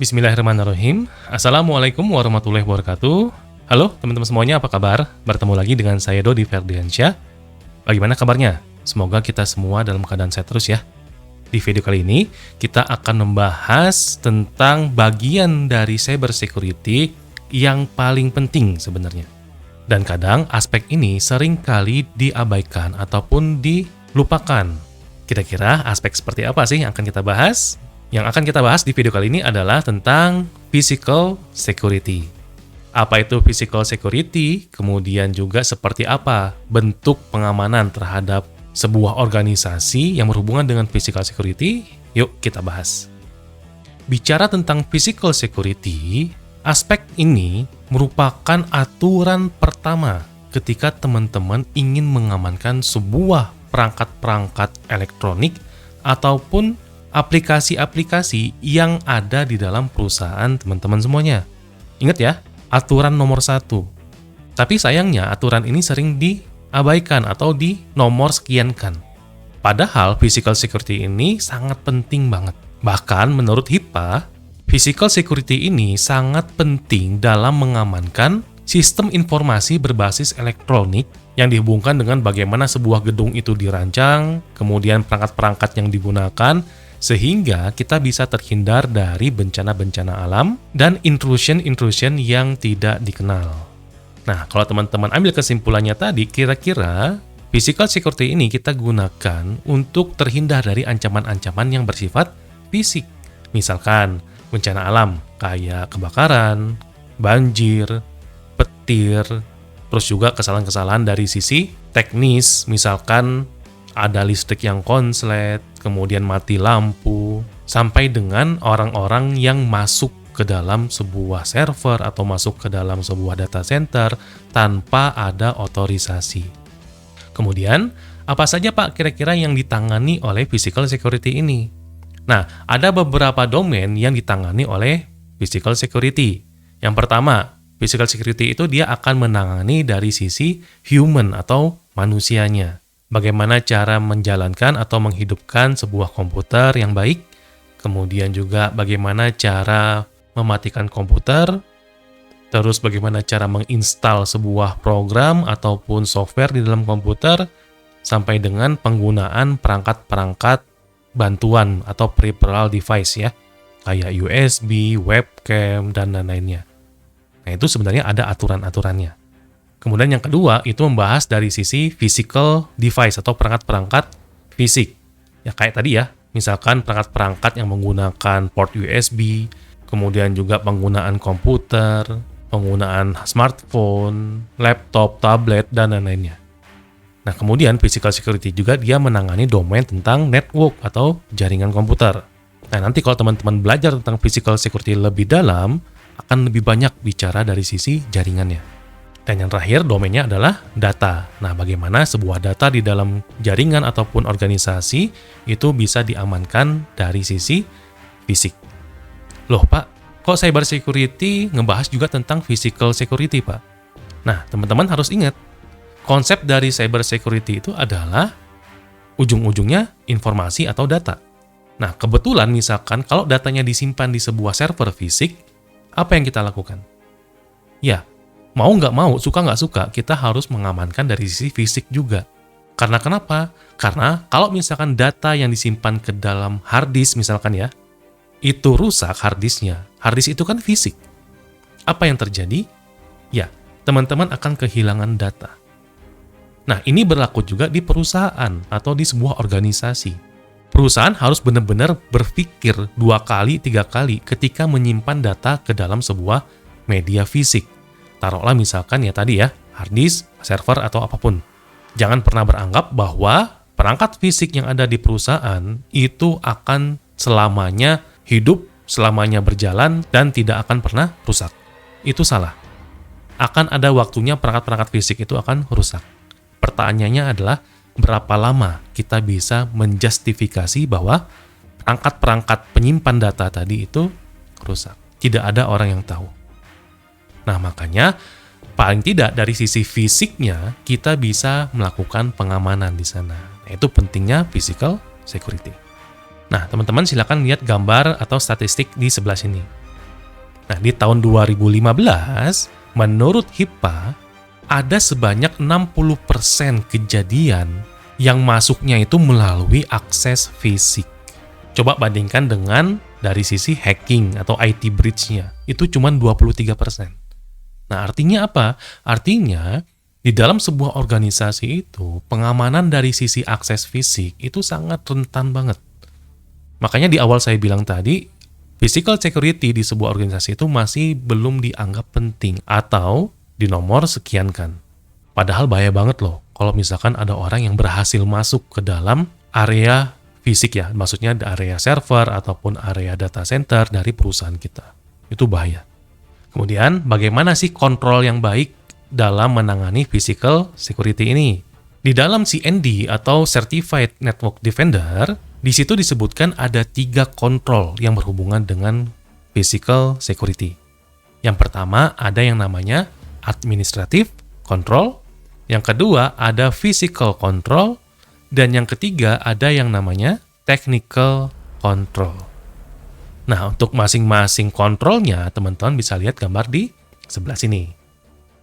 Bismillahirrahmanirrahim. Assalamualaikum warahmatullahi wabarakatuh. Halo teman-teman semuanya, apa kabar? Bertemu lagi dengan saya Dodi Ferdiansyah. Bagaimana kabarnya? Semoga kita semua dalam keadaan sehat terus ya. Di video kali ini, kita akan membahas tentang bagian dari cyber security yang paling penting sebenarnya. Dan kadang aspek ini sering kali diabaikan ataupun dilupakan. Kira-kira aspek seperti apa sih yang akan kita bahas? Yang akan kita bahas di video kali ini adalah tentang physical security. Apa itu physical security? Kemudian juga seperti apa bentuk pengamanan terhadap sebuah organisasi yang berhubungan dengan physical security? Yuk kita bahas. Bicara tentang physical security, aspek ini merupakan aturan pertama ketika teman-teman ingin mengamankan sebuah perangkat-perangkat elektronik ataupun aplikasi-aplikasi yang ada di dalam perusahaan teman-teman semuanya. Ingat ya, aturan nomor 1. Tapi sayangnya aturan ini sering diabaikan atau dinomor sekiankan. Padahal physical security ini sangat penting banget. Bahkan menurut HIPAA, physical security ini sangat penting dalam mengamankan sistem informasi berbasis elektronik yang dihubungkan dengan bagaimana sebuah gedung itu dirancang, kemudian perangkat-perangkat yang digunakan, sehingga kita bisa terhindar dari bencana-bencana alam dan intrusion-intrusion yang tidak dikenal. Nah, kalau teman-teman ambil kesimpulannya tadi, kira-kira physical security ini kita gunakan untuk terhindar dari ancaman-ancaman yang bersifat fisik. Misalkan bencana alam, kayak kebakaran, banjir, petir, terus juga kesalahan-kesalahan dari sisi teknis, misalkan ada listrik yang konslet, kemudian mati lampu, sampai dengan orang-orang yang masuk ke dalam sebuah server atau masuk ke dalam sebuah data center tanpa ada otorisasi. Kemudian, apa saja Pak kira-kira yang ditangani oleh physical security ini? Nah, ada beberapa domain yang ditangani oleh physical security. Yang pertama, physical security itu dia akan menangani dari sisi human atau manusianya. Bagaimana cara menjalankan atau menghidupkan sebuah komputer yang baik, kemudian juga bagaimana cara mematikan komputer, terus bagaimana cara menginstal sebuah program ataupun software di dalam komputer, sampai dengan penggunaan perangkat-perangkat bantuan atau peripheral device ya, kayak USB, webcam, dan lain-lainnya. Nah, itu sebenarnya ada aturan-aturannya. Kemudian yang kedua, itu membahas dari sisi physical device atau perangkat-perangkat fisik. Ya kayak tadi ya, misalkan perangkat-perangkat yang menggunakan port USB, kemudian juga penggunaan komputer, penggunaan smartphone, laptop, tablet, dan lain-lainnya. Nah, kemudian physical security juga dia menangani domain tentang network atau jaringan komputer. Nah, nanti kalau teman-teman belajar tentang physical security lebih dalam, akan lebih banyak bicara dari sisi jaringannya. Dan yang terakhir, domainnya adalah data. Nah, bagaimana sebuah data di dalam jaringan ataupun organisasi itu bisa diamankan dari sisi fisik. Loh Pak, kok cyber security ngebahas juga tentang physical security Pak? Nah, teman-teman harus ingat, konsep dari cyber security itu adalah ujung-ujungnya informasi atau data. Nah, kebetulan misalkan kalau datanya disimpan di sebuah server fisik, apa yang kita lakukan? Ya, mau nggak mau, suka nggak suka, kita harus mengamankan dari sisi fisik juga. Karena kenapa? Karena kalau misalkan data yang disimpan ke dalam hard disk misalkan ya, itu rusak hard disknya. Hard disk itu kan fisik. Apa yang terjadi? Ya, teman-teman akan kehilangan data. Nah, ini berlaku juga di perusahaan atau di sebuah organisasi. Perusahaan harus benar-benar berpikir 2 kali, 3 kali ketika menyimpan data ke dalam sebuah media fisik. Taruhlah misalkan ya tadi ya, hard disk, server, atau apapun. Jangan pernah beranggap bahwa perangkat fisik yang ada di perusahaan itu akan selamanya hidup, selamanya berjalan, dan tidak akan pernah rusak. Itu salah. Akan ada waktunya perangkat-perangkat fisik itu akan rusak. Pertanyaannya adalah, berapa lama kita bisa menjustifikasi bahwa perangkat-perangkat penyimpan data tadi itu rusak? Tidak ada orang yang tahu. Nah, makanya paling tidak dari sisi fisiknya kita bisa melakukan pengamanan di sana. Itu pentingnya physical security. Nah, teman-teman silakan lihat gambar atau statistik di sebelah sini. Nah, di tahun 2015, menurut HIPAA, ada sebanyak 60% kejadian yang masuknya itu melalui akses fisik. Coba bandingkan dengan dari sisi hacking atau IT breach-nya, itu cuma 23%. Nah, artinya apa? Artinya, di dalam sebuah organisasi itu, pengamanan dari sisi akses fisik itu sangat rentan banget. Makanya di awal saya bilang tadi, physical security di sebuah organisasi itu masih belum dianggap penting atau dinomor sekiankan. Padahal bahaya banget loh, kalau misalkan ada orang yang berhasil masuk ke dalam area fisik ya, maksudnya di area server ataupun area data center dari perusahaan kita. Itu bahaya. Kemudian, bagaimana sih kontrol yang baik dalam menangani physical security ini? Di dalam CND atau Certified Network Defender, di situ disebutkan ada 3 kontrol yang berhubungan dengan physical security. Yang pertama ada yang namanya administrative control, yang kedua ada physical control, dan yang ketiga ada yang namanya technical control. Nah, untuk masing-masing kontrolnya, teman-teman bisa lihat gambar di sebelah sini.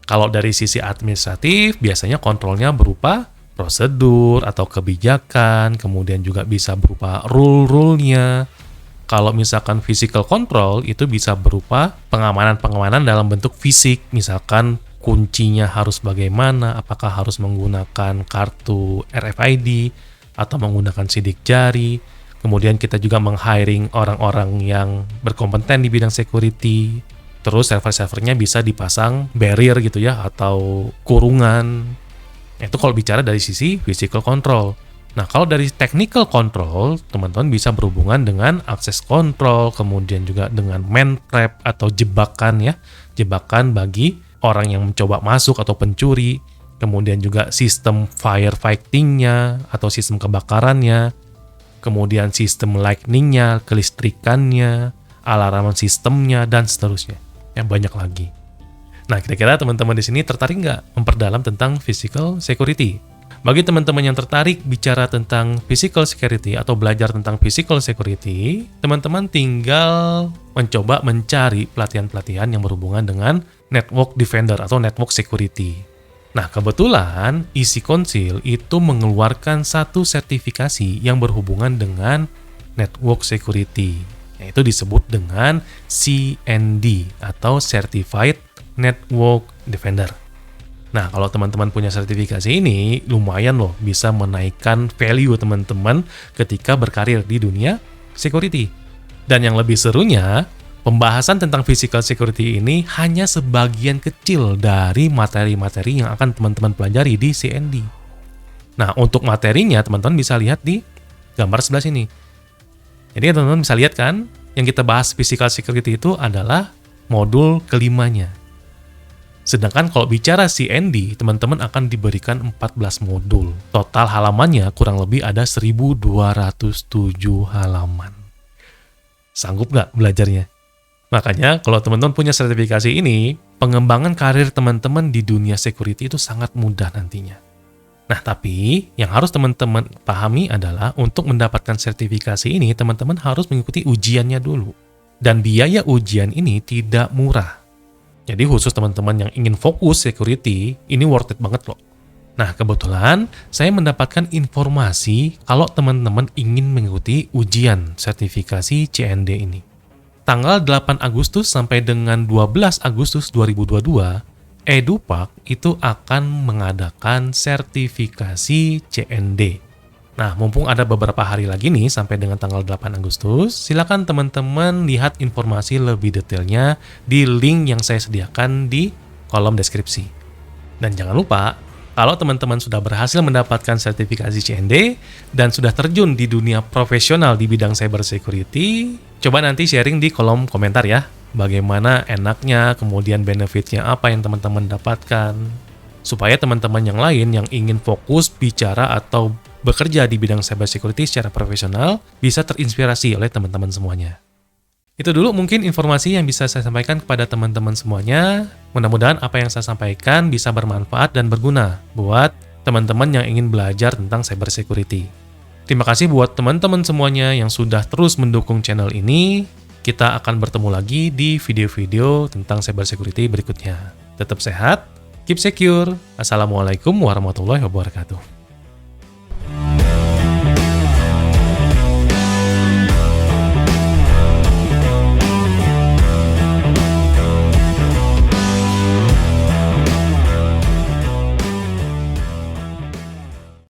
Kalau dari sisi administratif, biasanya kontrolnya berupa prosedur atau kebijakan, kemudian juga bisa berupa rule-rule-nya. Kalau misalkan physical control, itu bisa berupa pengamanan-pengamanan dalam bentuk fisik, misalkan kuncinya harus bagaimana, apakah harus menggunakan kartu RFID atau menggunakan sidik jari. Kemudian kita juga meng-hiring orang-orang yang berkompeten di bidang security. Terus server-servernya bisa dipasang barrier gitu ya, atau kurungan. Itu kalau bicara dari sisi physical control. Nah, kalau dari technical control, teman-teman bisa berhubungan dengan access control, kemudian juga dengan man trap atau jebakan ya. Jebakan bagi orang yang mencoba masuk atau pencuri. Kemudian juga sistem firefighting-nya atau sistem kebakarannya. Kemudian sistem lightning-nya, kelistrikannya, alarm sistemnya, dan seterusnya. Yang banyak lagi. Nah, kira-kira teman-teman di sini tertarik nggak memperdalam tentang physical security? Bagi teman-teman yang tertarik bicara tentang physical security atau belajar tentang physical security, teman-teman tinggal mencoba mencari pelatihan-pelatihan yang berhubungan dengan network defender atau network security. Nah, kebetulan Easy Council itu mengeluarkan satu sertifikasi yang berhubungan dengan network security, yaitu disebut dengan CND atau Certified Network Defender. Nah, kalau teman-teman punya sertifikasi ini, lumayan loh bisa menaikkan value teman-teman ketika berkarir di dunia security. Dan yang lebih serunya, pembahasan tentang physical security ini hanya sebagian kecil dari materi-materi yang akan teman-teman pelajari di CND. Nah, untuk materinya teman-teman bisa lihat di gambar sebelah sini. Jadi teman-teman bisa lihat kan, yang kita bahas physical security itu adalah modul kelimanya. Sedangkan kalau bicara CND, teman-teman akan diberikan 14 modul. Total halamannya kurang lebih ada 1207 halaman. Sanggup nggak belajarnya? Makanya kalau teman-teman punya sertifikasi ini, pengembangan karir teman-teman di dunia security itu sangat mudah nantinya. Nah, tapi yang harus teman-teman pahami adalah untuk mendapatkan sertifikasi ini, teman-teman harus mengikuti ujiannya dulu. Dan biaya ujian ini tidak murah. Jadi khusus teman-teman yang ingin fokus security, ini worth it banget loh. Nah, kebetulan saya mendapatkan informasi kalau teman-teman ingin mengikuti ujian sertifikasi CND ini. Tanggal 8 Agustus sampai dengan 12 Agustus 2022, Edupark itu akan mengadakan sertifikasi CND. Nah, mumpung ada beberapa hari lagi nih sampai dengan tanggal 8 Agustus, silakan teman-teman lihat informasi lebih detailnya di link yang saya sediakan di kolom deskripsi. Dan jangan lupa, kalau teman-teman sudah berhasil mendapatkan sertifikasi CND dan sudah terjun di dunia profesional di bidang cyber security, coba nanti sharing di kolom komentar ya. Bagaimana enaknya, kemudian benefitnya apa yang teman-teman dapatkan. Supaya teman-teman yang lain yang ingin fokus bicara atau bekerja di bidang cyber security secara profesional bisa terinspirasi oleh teman-teman semuanya. Itu dulu mungkin informasi yang bisa saya sampaikan kepada teman-teman semuanya. Mudah-mudahan apa yang saya sampaikan bisa bermanfaat dan berguna buat teman-teman yang ingin belajar tentang cyber security. Terima kasih buat teman-teman semuanya yang sudah terus mendukung channel ini. kita akan bertemu lagi di video-video tentang cybersecurity berikutnya. Tetap sehat, keep secure. Assalamualaikum warahmatullahi wabarakatuh.